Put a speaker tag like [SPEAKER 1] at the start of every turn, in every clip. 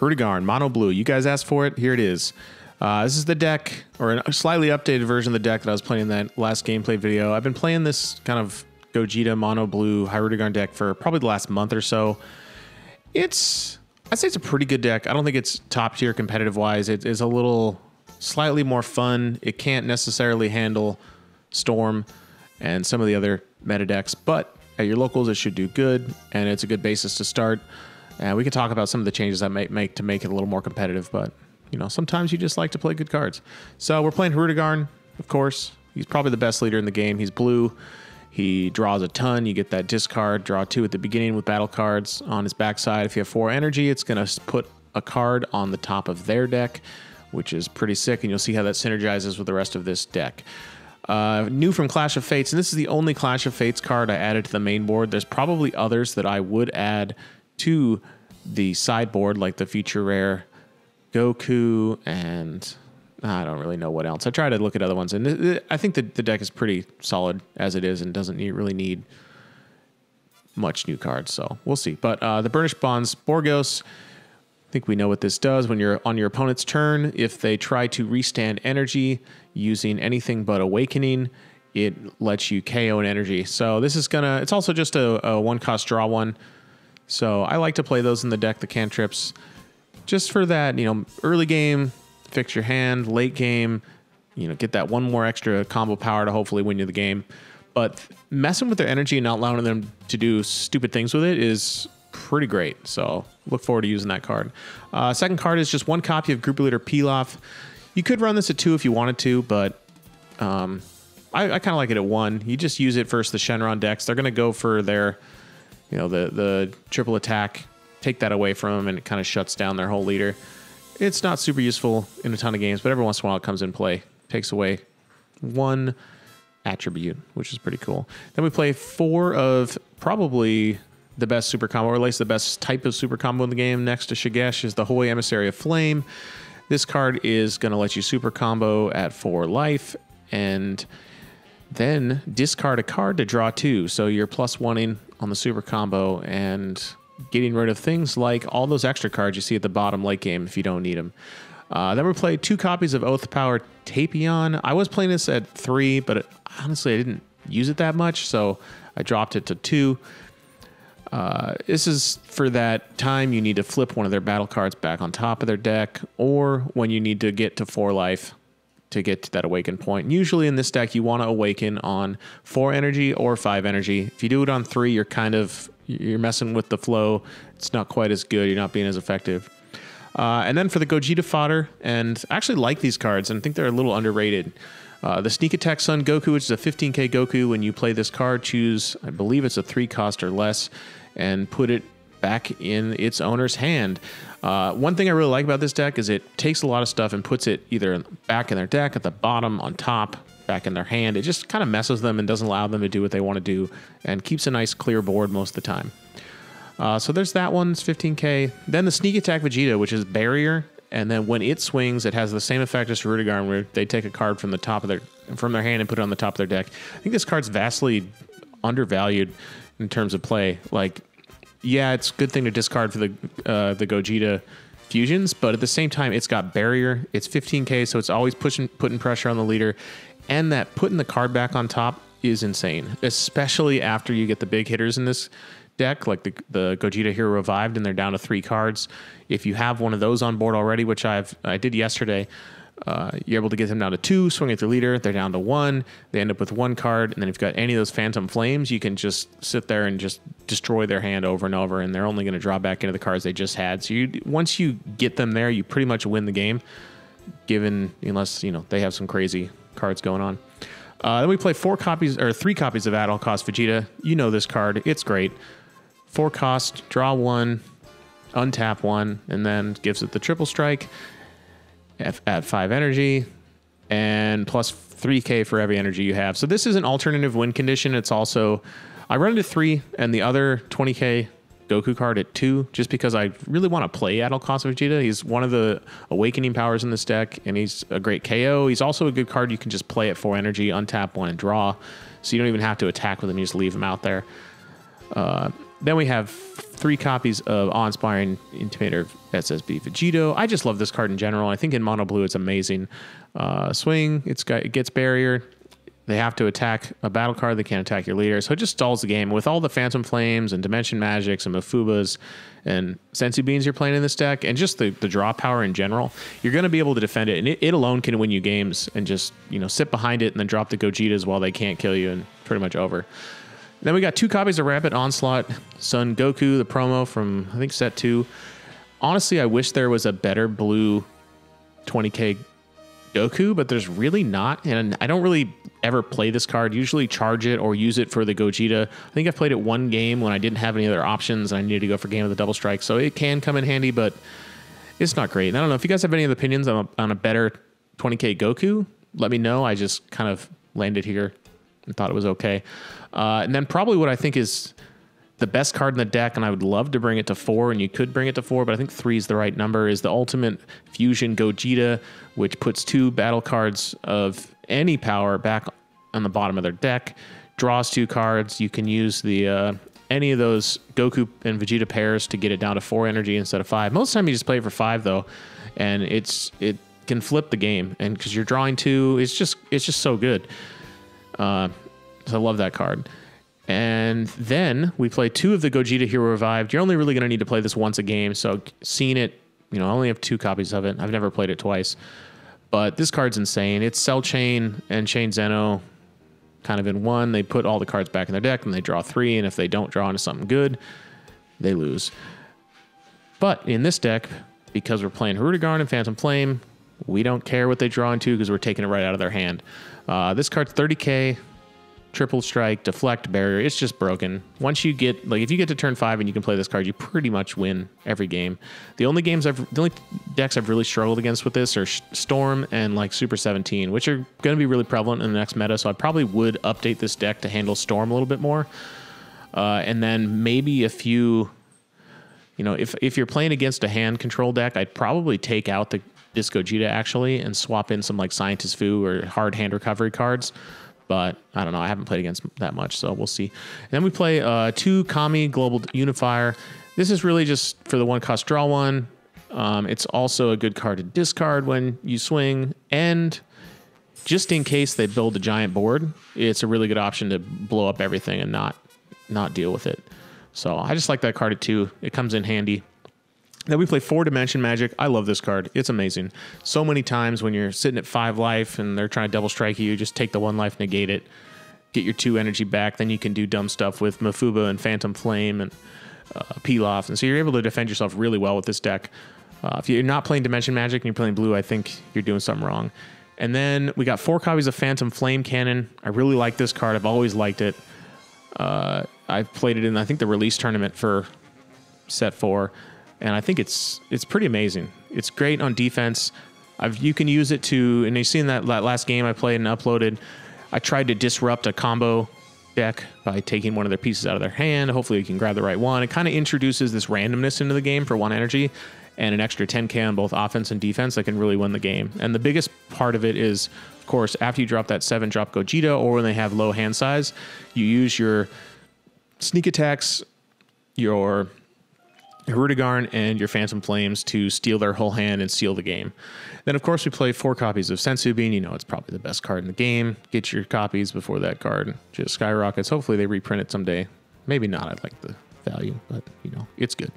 [SPEAKER 1] Hirudegarn, mono blue. You guys asked for it. Here it is. This is the deck, or a slightly updated version of the deck that I was playing in that last gameplay video. I've been playing this kind of Gogeta mono blue Hirudegarn deck for probably the last month or so. I'd say it's a pretty good deck. I don't think it's top tier competitive wise. It is a little slightly more fun. It can't necessarily handle Storm and some of the other meta decks, but at your locals it should do good, and it's a good basis to start. And we can talk about some of the changes I might make to make it a little more competitive, but you know, sometimes you just like to play good cards. So we're playing Hirudegarn, of course. He's probably the best leader in the game. He's blue. He draws a ton. You get that discard, draw 2 at the beginning with battle cards on his backside. If you have 4 energy, it's going to put a card on the top of their deck, which is pretty sick, and you'll see how that synergizes with the rest of this deck. New from Clash of Fates, and this is the only Clash of Fates card I added to the main board. There's probably others that I would add to the sideboard, like the feature rare Goku, and I don't really know what else. I try to look at other ones, and I think the deck is pretty solid as it is and doesn't really need much new cards, so we'll see. But the Burnished Bonds, Borgos, I think we know what this does. When you're on your opponent's turn, if they try to restand energy using anything but Awakening, it lets you KO an energy. So this is it's also just a 1-cost draw one. So I like to play those in the deck, the cantrips, just for that, you know, early game, fix your hand, late game, you know, get that one more extra combo power to hopefully win you the game. But messing with their energy and not allowing them to do stupid things with it is pretty great. So look forward to using that card. Second card is just 1 copy of Group Leader Pilaf. You could run this at 2 if you wanted to, but I kind of like it at 1. You just use it versus the Shenron decks. They're going to go for their, you know, the triple attack, take that away from them, and it kind of shuts down their whole leader. It's not super useful in a ton of games, but every once in a while it comes in play. Takes away 1 attribute, which is pretty cool. Then we play 4 of probably the best super combo, or at least the best type of super combo in the game. Next to Shigesh is the Holy Emissary of Flame. This card is going to let you super combo at 4 life, and then discard a card to draw 2. So you're +1ing on the super combo and getting rid of things like all those extra cards you see at the bottom late game if you don't need them. Then we play 2 copies of Oath Power Tapion. I was playing this at 3, but honestly I didn't use it that much, so I dropped it to 2. This is for that time you need to flip one of their battle cards back on top of their deck, or when you need to get to 4 life to get to that awaken point. Usually in this deck you want to awaken on 4 energy or 5 energy. If you do it on 3, you're messing with the flow. It's not quite as good. You're not being as effective. And then for the Gogeta fodder, and I actually like these cards and I think they're a little underrated. The Sneak Attack Sun Goku, which is a 15k Goku. When you play this card, choose, I believe it's a 3 cost or less, and put it back in its owner's hand. One thing I really like about this deck is it takes a lot of stuff and puts it either back in their deck, at the bottom, on top, back in their hand. It just kind of messes them and doesn't allow them to do what they want to do, and keeps a nice clear board most of the time. So there's that one, it's 15k. Then the Sneak Attack Vegeta, which is Barrier, and then when it swings, it has the same effect as Hirudegarn, where they take a card from their hand and put it on the top of their deck. I think this card's vastly undervalued in terms of play. Like, yeah, it's a good thing to discard for the Gogeta fusions, but at the same time, it's got Barrier. It's 15k, so it's always putting pressure on the leader, and that putting the card back on top is insane, especially after you get the big hitters in this deck, like the Gogeta Hero Revived, and they're down to 3 cards. If you have one of those on board already, which I did yesterday, you're able to get them down to 2, swing at their leader. They're down to 1. They end up with 1 card, and then if you've got any of those Phantom Flames, you can just sit there and just destroy their hand over and over, and they're only going to draw back into the cards they just had. So once you get them there, you pretty much win the game, unless they have some crazy cards going on. Then we play 3 copies of At All Cost Vegeta. You know this card. It's great. 4 cost, draw 1, untap 1, and then gives it the triple strike at 5 energy, and plus 3k for every energy you have. So this is an alternative win condition. It's also, I run it at 3 and the other 20k Goku card at 2, just because I really want to play At All Cost Vegeta. He's one of the awakening powers in this deck, and he's a great KO. He's also a good card you can just play at 4 energy, untap 1, and draw. So you don't even have to attack with him, you just leave him out there. Then we have 3 copies of Awe-Inspiring Intimidator SSB Vegito. I just love this card in general. I think in mono blue it's amazing. Swing, it gets barrier. They have to attack a battle card. They can't attack your leader. So it just stalls the game. With all the Phantom Flames and Dimension Magics and Mafubas and Sensu Beans you're playing in this deck, and just the draw power in general, you're going to be able to defend it. And it alone can win you games, and just, you know, sit behind it and then drop the Gojitas while they can't kill you, and pretty much over. Then we got 2 copies of Rapid Onslaught, Son Goku, the promo from, I think, set 2. Honestly, I wish there was a better blue 20k Goku, but there's really not, and I don't really ever play this card. Usually charge it or use it for the Gogeta. I think I've played it 1 game when I didn't have any other options and I needed to go for game of the double strike, so it can come in handy, but it's not great. And I don't know if you guys have any other opinions on a better 20k Goku. Let me know. I just kind of landed here and thought it was okay. And then probably what I think is the best card in the deck, and I would love to bring it to 4, and you could bring it to 4, but I think 3 is the right number, is the Ultimate Fusion Gogeta, which puts 2 battle cards of any power back on the bottom of their deck, draws 2 cards. You can use the any of those Goku and Vegeta pairs to get it down to 4 energy instead of 5. Most of the time you just play it for 5 though, and it can flip the game, and because you're drawing 2, it's just so good. So I love that card. And then we play 2 of the Gogeta Hero Revived. You're only really going to need to play this once a game, so seeing it, you know, I only have 2 copies of it. I've never played it twice. But this card's insane. It's Cell Chain and Chain Zeno kind of in one. They put all the cards back in their deck, and they draw 3, and if they don't draw into something good, they lose. But in this deck, because we're playing Hirudegarn and Phantom Flame, we don't care what they draw into because we're taking it right out of their hand. This card's 30k. Triple strike, deflect, barrier. It's just broken. Once you get, like, if you get to turn 5 and you can play this card, you pretty much win every game. The only decks I've really struggled against with this are Storm and like Super 17, which are going to be really prevalent in the next meta. So I probably would update this deck to handle Storm a little bit more. And then maybe a few, you know, if you're playing against a hand control deck, I'd probably take out this Gogeta actually and swap in some like Scientist Fu or hard hand recovery cards. But I don't know. I haven't played against that much, so we'll see. And then we play 2 Kami Global Unifier. This is really just for the 1-cost draw 1. It's also a good card to discard when you swing. And just in case they build a giant board, it's a really good option to blow up everything and not deal with it. So I just like that card at 2. It comes in handy. Then we play 4 Dimension Magic. I love this card. It's amazing. So many times when you're sitting at 5 life and they're trying to double strike you, just take the 1 life, negate it, get your 2 energy back. Then you can do dumb stuff with Mafuba and Phantom Flame and Pilaf. And so you're able to defend yourself really well with this deck. If you're not playing Dimension Magic and you're playing blue, I think you're doing something wrong. And then we got 4 copies of Phantom Flame Cannon. I really like this card. I've always liked it. I've played it in, I think, the release tournament for set 4. And I think it's pretty amazing. It's great on defense. You can use it to, and you've seen that last game I played and uploaded. I tried to disrupt a combo deck by taking one of their pieces out of their hand. Hopefully you can grab the right one. It kind of introduces this randomness into the game for 1 energy and an extra 10k on both offense and defense that can really win the game. And the biggest part of it is, of course, after you drop that 7-drop Gogeta or when they have low hand size, you use your sneak attacks, your Hirudegarn and your Phantom Flames to steal their whole hand and seal the game. Then, of course, we play 4 copies of Sensu Bean. You know, it's probably the best card in the game. Get your copies before that card just skyrockets. Hopefully they reprint it someday. Maybe not. I'd like the value, but, you know, it's good.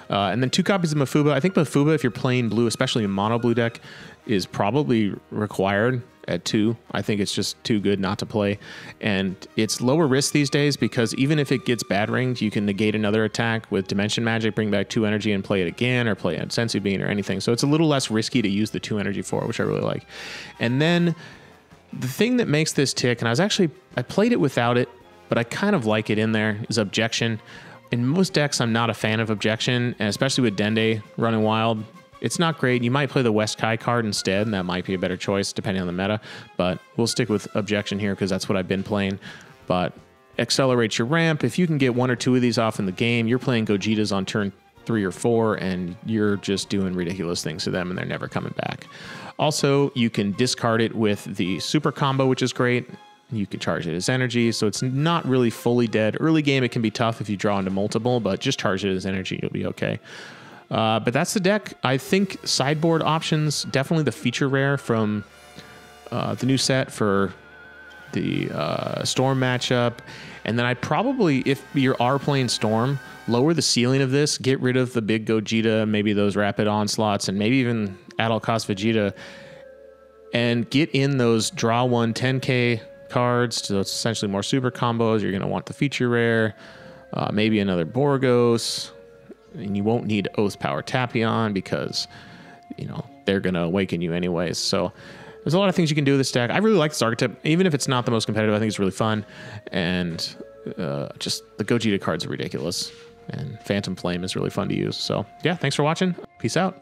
[SPEAKER 1] And then 2 copies of Mafuba. I think Mafuba, if you're playing blue, especially a mono blue deck, is probably required at 2. I think it's just too good not to play. And it's lower risk these days because even if it gets bad ringed, you can negate another attack with Dimension Magic, bring back 2 energy and play it again, or play it Sensu Bean or anything. So it's a little less risky to use the 2 energy for, which I really like. And then the thing that makes this tick, and I played it without it, but I kind of like it in there, is Objection. In most decks, I'm not a fan of Objection, and especially with Dende running wild, it's not great. You might play the West Kai card instead, and that might be a better choice depending on the meta, but we'll stick with Objection here because that's what I've been playing. But accelerates your ramp. If you can get 1 or 2 of these off in the game, you're playing Gogetas on turn 3 or 4, and you're just doing ridiculous things to them, and they're never coming back. Also, you can discard it with the super combo, which is great. You can charge it as energy, so it's not really fully dead. Early game, it can be tough if you draw into multiple, but just charge it as energy, you'll be okay. But that's the deck. I think sideboard options, definitely the feature rare from the new set for the Storm matchup. And then I probably, if you are playing Storm, lower the ceiling of this, get rid of the big Gogeta, maybe those Rapid Onslaughts, and maybe even Adult Cost Vegeta, and get in those draw 1 10k cards. So it's essentially more super combos. You're going to want the feature rare, maybe another Borgos, and you won't need Oath Power Tapion because, you know, they're going to awaken you anyways. So there's a lot of things you can do with this deck. I really like this archetype. Even if it's not the most competitive, I think it's really fun. And just the Gogeta cards are ridiculous. And Phantom Flame is really fun to use. So yeah, thanks for watching. Peace out.